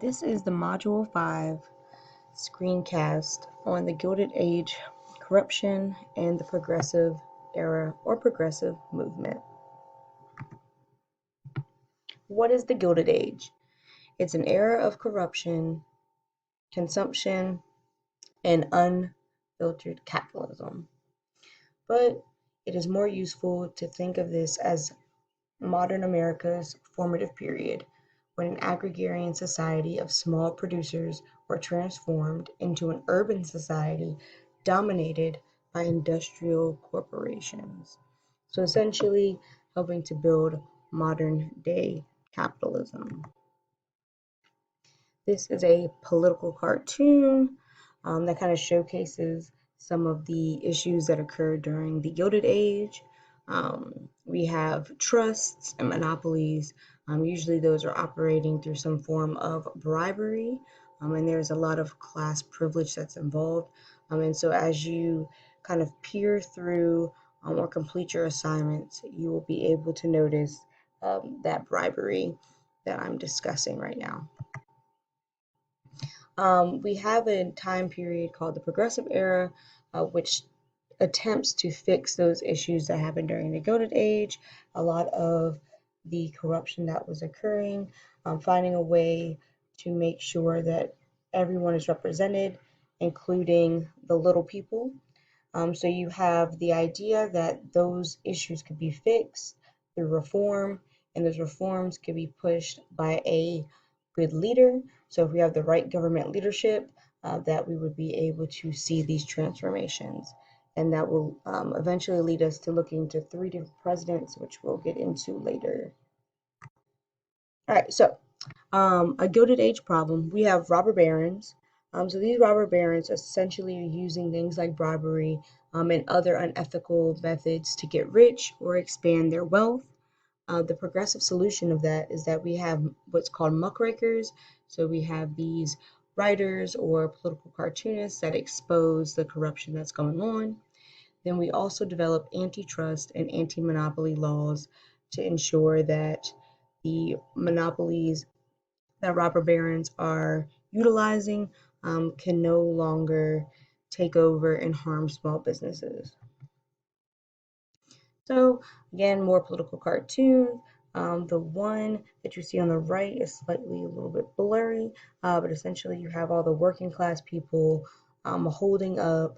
This is the Module 5 screencast on the Gilded Age, corruption, and the progressive era or progressive movement. What is the Gilded Age? It's an era of corruption, consumption, and unfiltered capitalism. But it is more useful to think of this as modern America's formative period, when an agrarian society of small producers were transformed into an urban society dominated by industrial corporations. So essentially, helping to build modern day capitalism. This is a political cartoon that kind of showcases some of the issues that occurred during the Gilded Age. We have trusts and monopolies. Usually, those are operating through some form of bribery, and there's a lot of class privilege that's involved. And so, as you kind of peer through or complete your assignments, you will be able to notice that bribery that I'm discussing right now. We have a time period called the Progressive Era, which attempts to fix those issues that happened during the Gilded Age, a lot of the corruption that was occurring, finding a way to make sure that everyone is represented, including the little people. So you have the idea that those issues could be fixed through reform, and those reforms could be pushed by a good leader. So if we have the right government leadership, that we would be able to see these transformations. And that will eventually lead us to looking to 3 different presidents, which we'll get into later. All right, so a Gilded Age problem. We have robber barons. So these robber barons essentially are using things like bribery and other unethical methods to get rich or expand their wealth. The progressive solution of that is that we have what's called muckrakers. So we have these writers or political cartoonists that expose the corruption that's going on. Then we also develop antitrust and anti-monopoly laws to ensure that the monopolies that robber barons are utilizing can no longer take over and harm small businesses. So again, more political cartoons. The one that you see on the right is slightly a little bit blurry, but essentially you have all the working class people holding up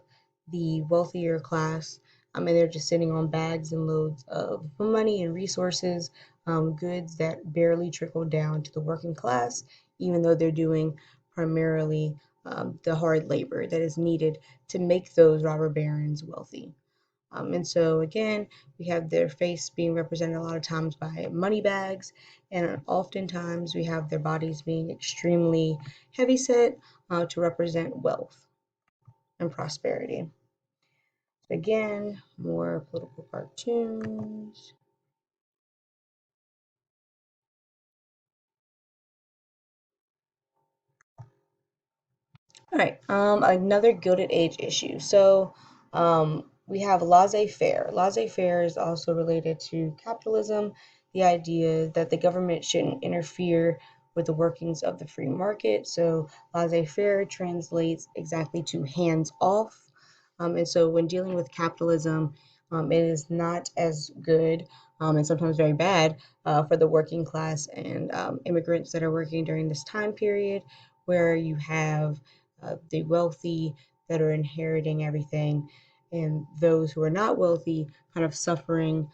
the wealthier class, and they're just sitting on bags and loads of money and resources, goods that barely trickle down to the working class, even though they're doing primarily the hard labor that is needed to make those robber barons wealthy. And so again, we have their face being represented a lot of times by money bags, and oftentimes we have their bodies being extremely heavy set to represent wealth and prosperity. So again, more political cartoons. All right, another Gilded Age issue. So we have laissez-faire. Laissez-faire is also related to capitalism, the idea that the government shouldn't interfere with the workings of the free market. So laissez-faire translates exactly to hands off. And so when dealing with capitalism, it is not as good and sometimes very bad for the working class and immigrants that are working during this time period where you have the wealthy that are inheriting everything, and those who are not wealthy kind of suffering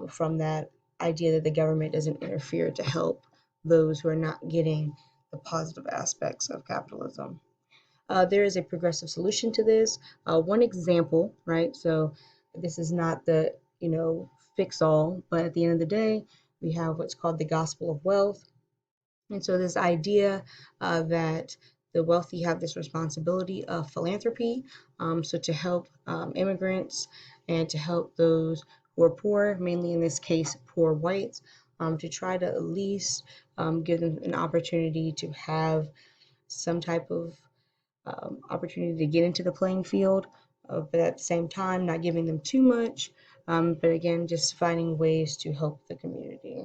from that idea that the government doesn't interfere to help those who are not getting the positive aspects of capitalism. There is a progressive solution to this. One example, right? So this is not the, fix all, but at the end of the day, we have what's called the gospel of wealth. And so this idea that the wealthy have this responsibility of philanthropy, so to help immigrants and to help those who are poor, mainly in this case, poor whites, to try to at least give them an opportunity to have some type of opportunity to get into the playing field, but at the same time, not giving them too much, but again, just finding ways to help the community.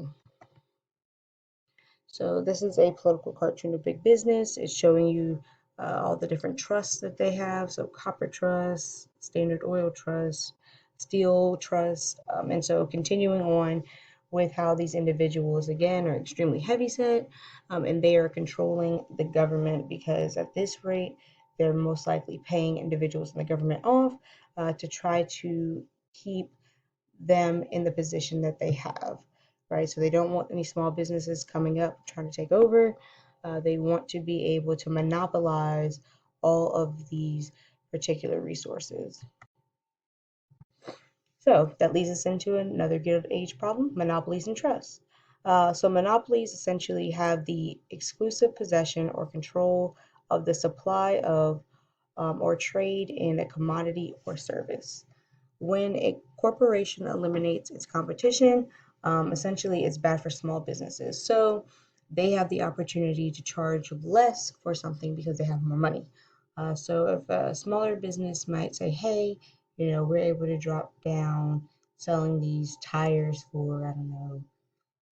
So this is a political cartoon of big business. It's showing you all the different trusts that they have. So copper trust, Standard Oil Trust, steel trust, and so continuing on with how these individuals again are extremely heavyset, and they are controlling the government because at this rate they're most likely paying individuals in the government off to try to keep them in the position that they have, right? So they don't want any small businesses coming up trying to take over. They want to be able to monopolize all of these particular resources. So that leads us into another Gilded Age problem, monopolies and trusts. So monopolies essentially have the exclusive possession or control of the supply of or trade in a commodity or service. When a corporation eliminates its competition, essentially it's bad for small businesses. So they have the opportunity to charge less for something because they have more money. So if a smaller business might say, hey, we're able to drop down selling these tires for, I don't know,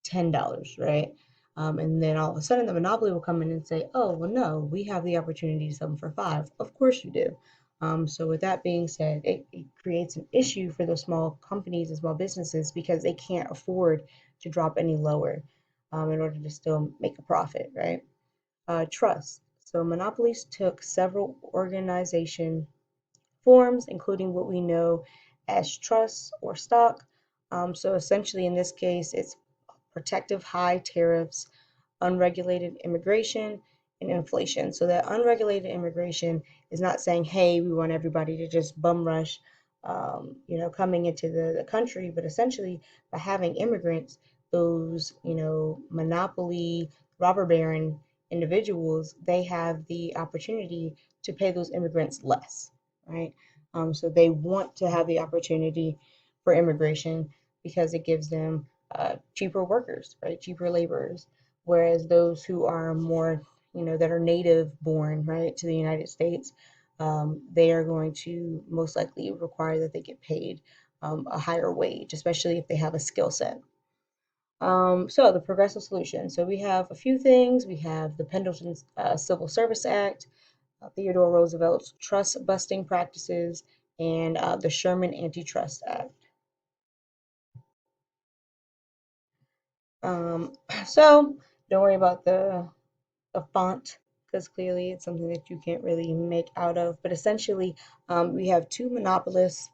$10, right? And then all of a sudden the monopoly will come in and say, oh, well, no, we have the opportunity to sell them for 5. Of course you do. So with that being said, it creates an issue for those small companies and small businesses because they can't afford to drop any lower in order to still make a profit, right? Trust. So monopolies took several organization forms, including what we know as trusts or stock. So essentially, in this case, it's protective high tariffs, unregulated immigration, and inflation. So that unregulated immigration is not saying, hey, we want everybody to just bum rush, coming into the country, but essentially by having immigrants, those, monopoly robber baron individuals, they have the opportunity to pay those immigrants less, right? So they want to have the opportunity for immigration because it gives them cheaper workers, right? Cheaper laborers. Whereas those who are more, that are native born, right, to the United States, they are going to most likely require that they get paid a higher wage, especially if they have a skill set. So the progressive solution. So we have a few things. We have the Pendleton Civil Service Act, Theodore Roosevelt's trust busting practices, and the Sherman Antitrust Act. Um, so don't worry about the font because clearly it's something that you can't really make out of. But essentially, we have two monopolists,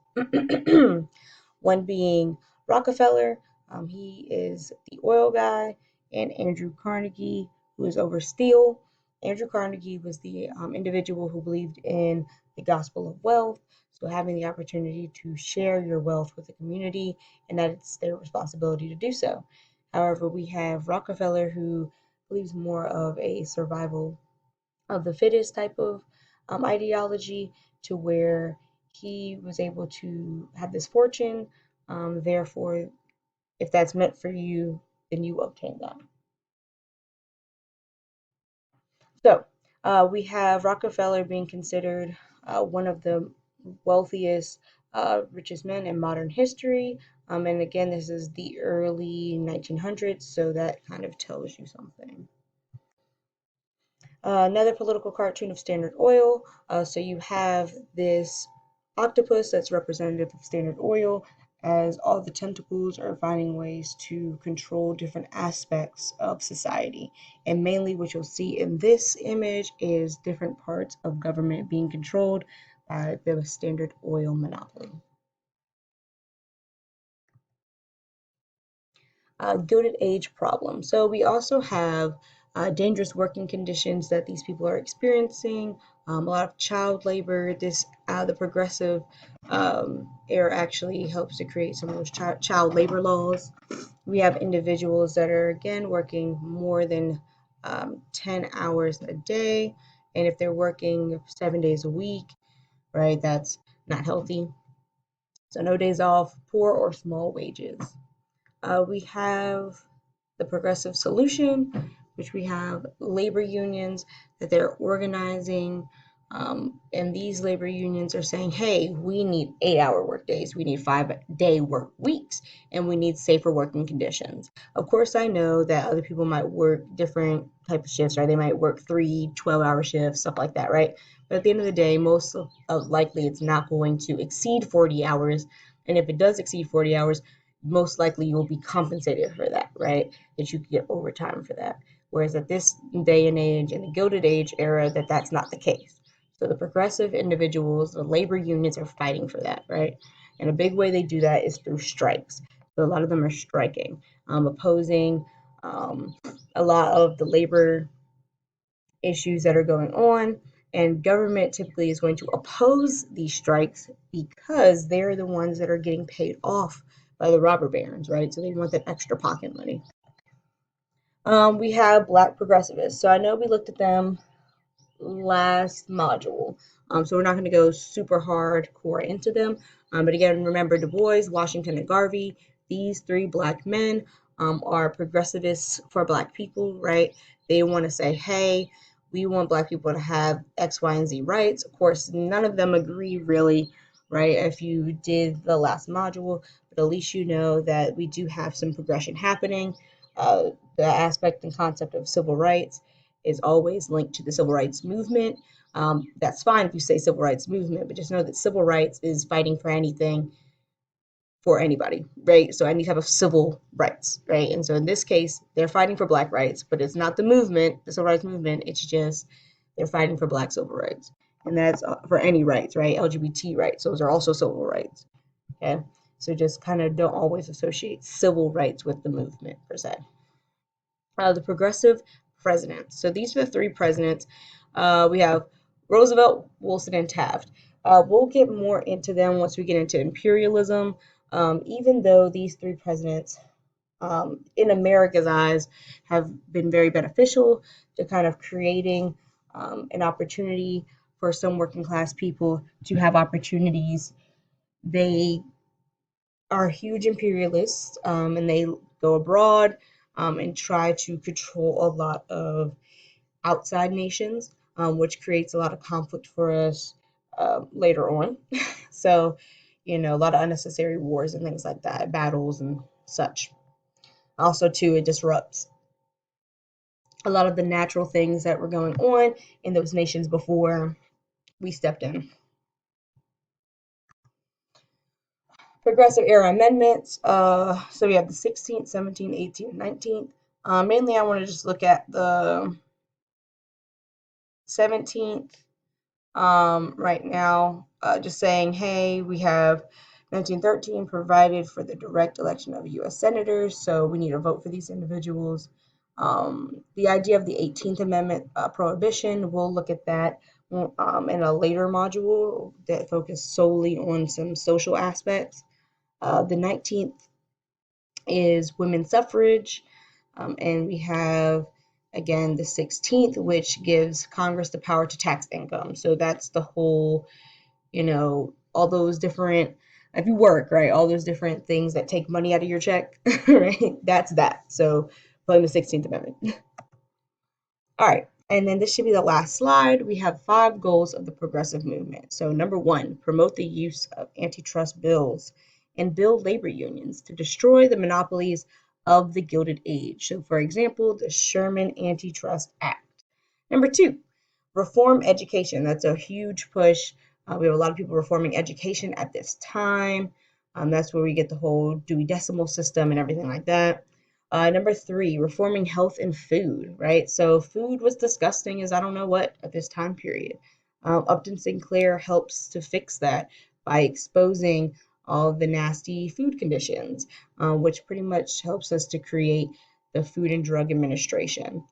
one being Rockefeller, he is the oil guy, and Andrew Carnegie, who is over steel. Andrew Carnegie was the individual who believed in the gospel of wealth, so having the opportunity to share your wealth with the community, and that it's their responsibility to do so. However, we have Rockefeller, who believes more of a survival of the fittest type of ideology, to where he was able to have this fortune. Therefore, if that's meant for you, then you obtain that. So we have Rockefeller being considered one of the wealthiest, richest men in modern history. And again, this is the early 1900s, so that kind of tells you something. Another political cartoon of Standard Oil. So you have this octopus that's representative of Standard Oil, as all the tentacles are finding ways to control different aspects of society. And mainly what you'll see in this image is different parts of government being controlled by the Standard Oil monopoly. Gilded age problem. So we also have dangerous working conditions that these people are experiencing, a lot of child labor. The progressive era actually helps to create some of those child labor laws. We have individuals that are again working more than 10 hours a day, and if they're working 7 days a week, right, that's not healthy. So no days off, poor or small wages. We have the progressive solution, which we have labor unions that they're organizing And these labor unions are saying, hey, we need 8-hour work days, we need 5-day work weeks, and we need safer working conditions. Of course, I know that other people might work different type of shifts, right? They might work 3 12-hour shifts, stuff like that, right? But at the end of the day, most of likely it's not going to exceed 40 hours. And if it does exceed 40 hours, most likely you'll be compensated for that, right? That you can get overtime for that. Whereas at this day and age, in the Gilded Age era, that's not the case. So the progressive individuals, the labor unions are fighting for that, right? And a big way they do that is through strikes. So a lot of them are striking, opposing um, a lot of the labor issues that are going on. And government typically is going to oppose these strikes because they're the ones that are getting paid off by the robber barons, right? So they want that extra pocket money. We have black progressivists. So I know we looked at them last module. So we're not going to go super hardcore into them. But again, remember Du Bois, Washington, and Garvey. These three black men are progressivists for black people, right? They want to say, hey, we want black people to have X, Y, and Z rights. Of course, none of them agree really, right? If you did the last module, but at least you know that we do have some progression happening. The aspect and concept of civil rights is always linked to the civil rights movement. That's fine if you say civil rights movement, but just know that civil rights is fighting for anything for anybody, right? So any type of civil rights, right? And so in this case, they're fighting for black rights, but it's not the movement, the civil rights movement. It's just they're fighting for black civil rights, and that's for any rights, right? LGBT rights, those are also civil rights. Okay, so just kind of don't always associate civil rights with the movement per se. The progressive presidents. So these are the three presidents. We have Roosevelt, Wilson, and Taft. We'll get more into them once we get into imperialism. Even though these three presidents, in America's eyes, have been very beneficial to kind of creating an opportunity for some working class people to have opportunities. They are huge imperialists, and they go abroad and try to control a lot of outside nations, which creates a lot of conflict for us later on. So, a lot of unnecessary wars and things like that, battles and such. Also, too, it disrupts a lot of the natural things that were going on in those nations before we stepped in. Progressive era amendments. So we have the 16th, 17th, 18th, 19th. Mainly, I want to just look at the 17th right now, just saying, hey, we have 1913 provided for the direct election of U.S. senators, so we need to vote for these individuals. The idea of the 18th Amendment prohibition, we'll look at that in a later module that focused solely on some social aspects. The 19th is women's suffrage, and we have again the 16th, which gives Congress the power to tax income. So that's the whole, all those different, if you work, right, all those different things that take money out of your check, right, that's that. So put in the 16th Amendment. All right, and then this should be the last slide. We have 5 goals of the progressive movement. So number 1, promote the use of antitrust bills and build labor unions to destroy the monopolies of the Gilded Age. So for example, the Sherman Antitrust Act. Number 2, reform education. That's a huge push. We have a lot of people reforming education at this time. That's where we get the whole Dewey Decimal System and everything like that. Number 3, reforming health and food, right? So food was disgusting as I don't know what at this time period. Upton Sinclair helps to fix that by exposing all the nasty food conditions, which pretty much helps us to create the Food and Drug Administration.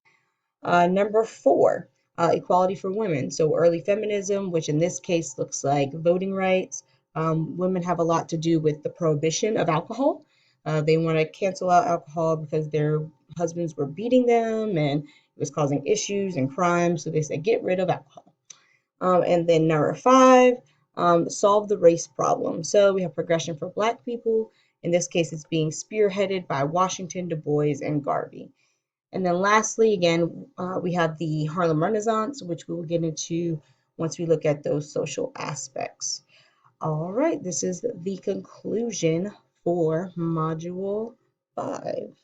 Number 4, equality for women. So early feminism, which in this case looks like voting rights. Women have a lot to do with the prohibition of alcohol. They want to cancel out alcohol because their husbands were beating them and it was causing issues and crime. So they said, get rid of alcohol. And then number 5, solve the race problem. So we have progression for Black people. In this case, it's being spearheaded by Washington, Du Bois, and Garvey. And then lastly, again, we have the Harlem Renaissance, which we will get into once we look at those social aspects. All right, this is the conclusion for Module 5.